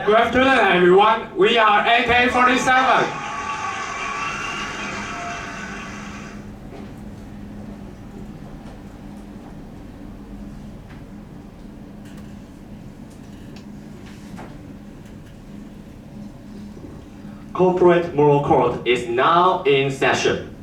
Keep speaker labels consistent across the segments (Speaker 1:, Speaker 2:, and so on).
Speaker 1: Good afternoon, everyone. We are AK-47.
Speaker 2: Corporate Moral Code is now in session.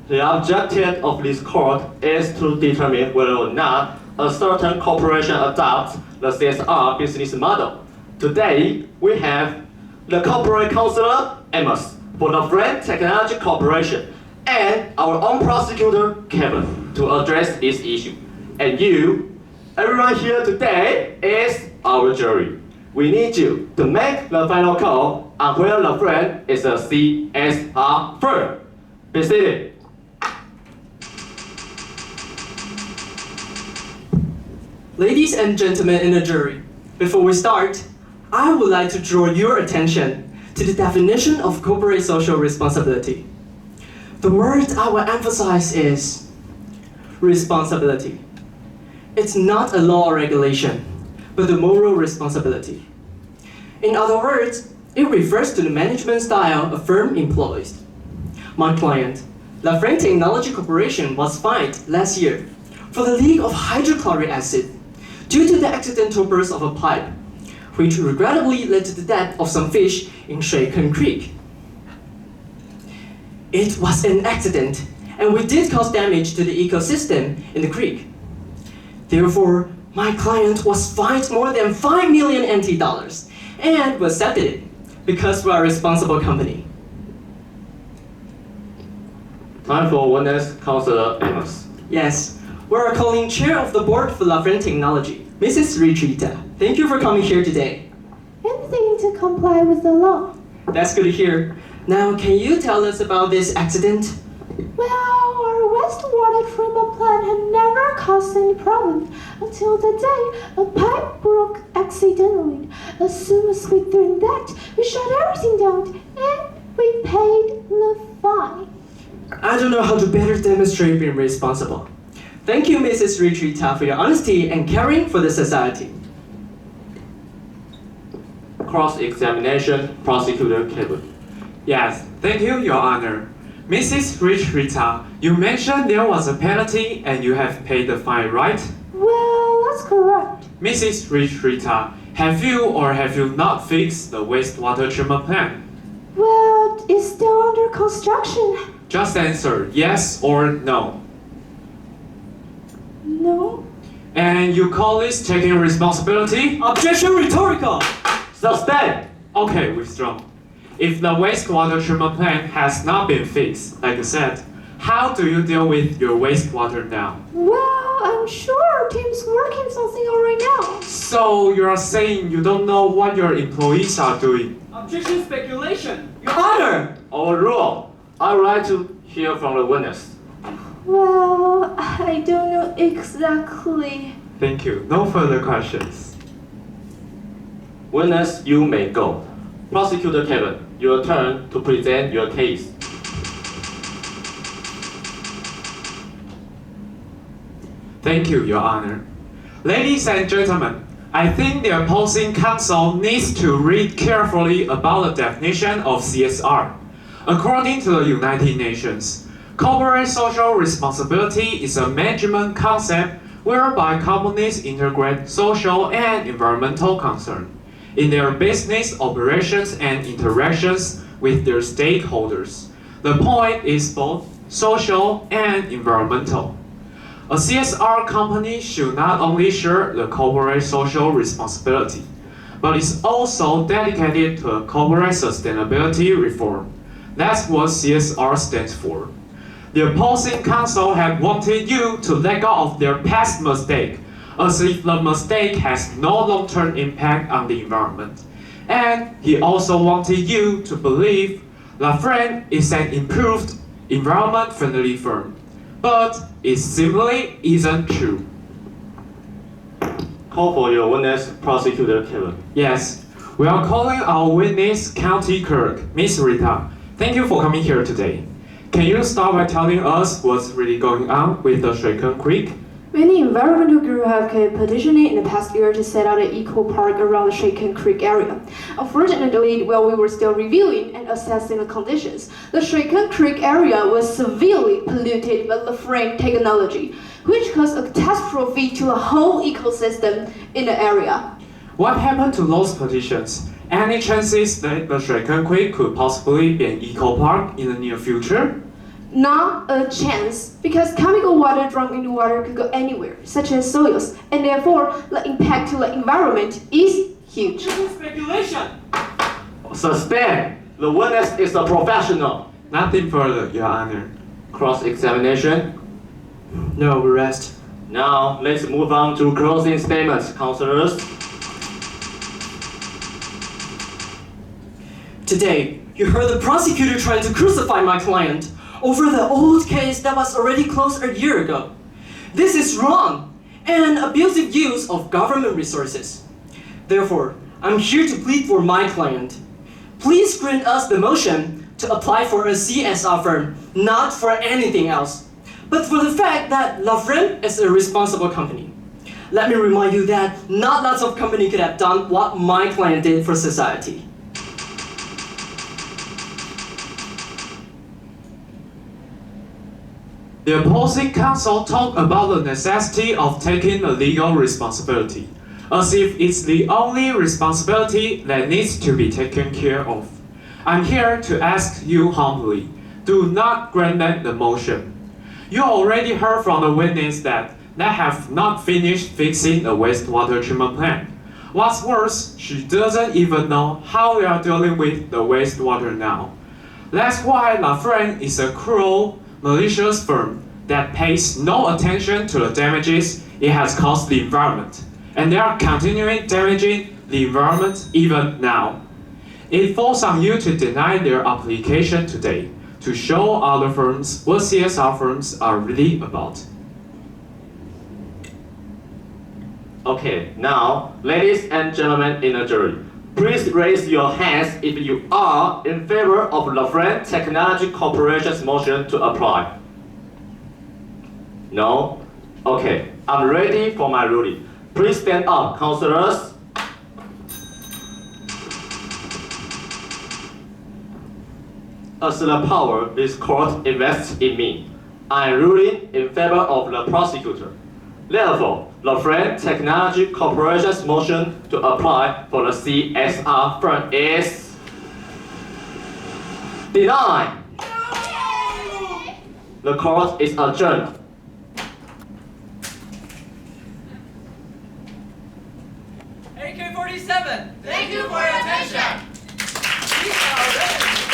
Speaker 2: The objective of this code is to determine whether or not a certain corporation adopts the CSR business model. Today, we have the corporate counselor, Amos, for the Friend Technology Corporation, and our own prosecutor, Kevin, to address this issue. And you, everyone here today, is our jury. We need you to make the final call on whether the Friend is a CSR firm. Be seated.
Speaker 3: Ladies and gentlemen in the jury, before we start, I would like to draw your attention to the definition of corporate social responsibility. The word I will emphasize is responsibility. It's not a law or regulation, but the moral responsibility. In other words, it refers to the management style a firm employs. My client, the Friend Technology Corporation, was fined last year for the leak of hydrochloric acid due to the accidental burst of a pipe, which regrettably led to the death of some fish in Shuiken Creek. It was an accident, and we did cause damage to the ecosystem in the creek. Therefore, my client was fined more than 5 million NT dollars and was accepted it because we are a responsible company.
Speaker 2: Time for witness, Counselor Amos.
Speaker 3: Yes, we are calling Chair of the Board for La Friend Technology, Mrs. Richita. Thank you for coming here today.
Speaker 4: Anything to comply with the law.
Speaker 3: That's good to hear. Now, can you tell us about this accident?
Speaker 4: Well, our wastewater treatment plant had never caused any problem until the day a pipe broke accidentally. As soon as we learned that, we shut everything down and we paid the fine.
Speaker 3: I don't know how to better demonstrate being responsible. Thank you, Mrs. Richita, for your honesty and caring for the society.
Speaker 2: Cross-examination, Prosecutor Kevin.
Speaker 1: Yes, thank you, Your Honor. Mrs. Rita, you mentioned there was a penalty and you have paid the fine, right?
Speaker 4: Well, that's correct.
Speaker 1: Mrs. Rita, have you not fixed the wastewater treatment plant?
Speaker 4: Well, it's still under construction.
Speaker 1: Just answer yes or no.
Speaker 4: No.
Speaker 1: And you call this taking responsibility?
Speaker 3: Objection rhetorical!
Speaker 2: Suspend!
Speaker 1: Okay, withdrawn. If the wastewater treatment plant has not been fixed, like I said, how do you deal with your wastewater now?
Speaker 4: Well, I'm sure our team's working something out right now.
Speaker 1: So you're saying you don't know what your employees are doing?
Speaker 3: Objection speculation! Your Honor!
Speaker 2: Overruled. I would like to hear from the witness.
Speaker 4: Well, I don't know exactly.
Speaker 1: Thank you. No further questions.
Speaker 2: Witness, you may go. Prosecutor Kevin, your turn to present your case.
Speaker 1: Thank you, Your Honor. Ladies and gentlemen, I think the opposing counsel needs to read carefully about the definition of CSR. According to the United Nations, corporate social responsibility is a management concept whereby companies integrate social and environmental concern in their business operations and interactions with their stakeholders. The point is both social and environmental. A CSR company should not only share the corporate social responsibility, but is also dedicated to a corporate sustainability reform. That's what CSR stands for. The opposing counsel had wanted you to let go of their past mistake, as if the mistake has no long-term impact on the environment. And he also wanted you to believe La Friend is an improved, environment-friendly firm. But it simply isn't true.
Speaker 2: Call for your witness, Prosecutor Kevin.
Speaker 1: Yes, we are calling our witness, County Clerk, Miss Rita. Thank you for coming here today. Can you start by telling us what's really going on with the Shuiken Creek?
Speaker 4: Many environmental groups have kept petitioning in the past year to set out an eco park around the Shuiken Creek area. Unfortunately, while we were still reviewing and assessing the conditions, the Shuiken Creek area was severely polluted by the frame technology, which caused a catastrophe to the whole ecosystem in the area.
Speaker 1: What happened to those petitions? Any chances that the Shuiken Creek could possibly be an eco park in the near future?
Speaker 4: Not a chance, because chemical water drawn into water could go anywhere, such as soils, and therefore the impact to the environment is huge.
Speaker 3: This is speculation.
Speaker 2: Suspend. The witness is a professional.
Speaker 1: Nothing further, Your Honor.
Speaker 2: Cross-examination.
Speaker 3: No arrest.
Speaker 2: Now, let's move on to closing statements, counselors.
Speaker 3: Today, you heard the prosecutor trying to crucify my client over the old case that was already closed a year ago. This is wrong and abusive use of government resources. Therefore, I'm here to plead for my client. Please grant us the motion to apply for a CSR firm, not for anything else, but for the fact that La Frame is a responsible company. Let me remind you that not lots of companies could have done what my client did for society.
Speaker 1: The opposing counsel talked about the necessity of taking the legal responsibility, as if it's the only responsibility that needs to be taken care of. I'm here to ask you humbly, do not grant them the motion. You already heard from the witness that they have not finished fixing the wastewater treatment plant. What's worse, she doesn't even know how they are dealing with the wastewater now. That's why La Frame is a cruel, malicious firm that pays no attention to the damages it has caused the environment, and they are continuing damaging the environment even now. It falls on you to deny their application today, to show other firms what CSR firms are really about.
Speaker 2: Okay, now, ladies and gentlemen in the jury, please raise your hands if you are in favor of La Frame Technology Corporation's motion to apply. No? Okay, I'm ready for my ruling. Please stand up, counselors. As the power this court invests in me, I am ruling in favor of the prosecutor. Therefore, La Frame Technology Corporation's motion to apply for the CSR firm is denied. The court is adjourned.
Speaker 3: AK-47,
Speaker 5: Thank you for your attention.
Speaker 3: we are ready.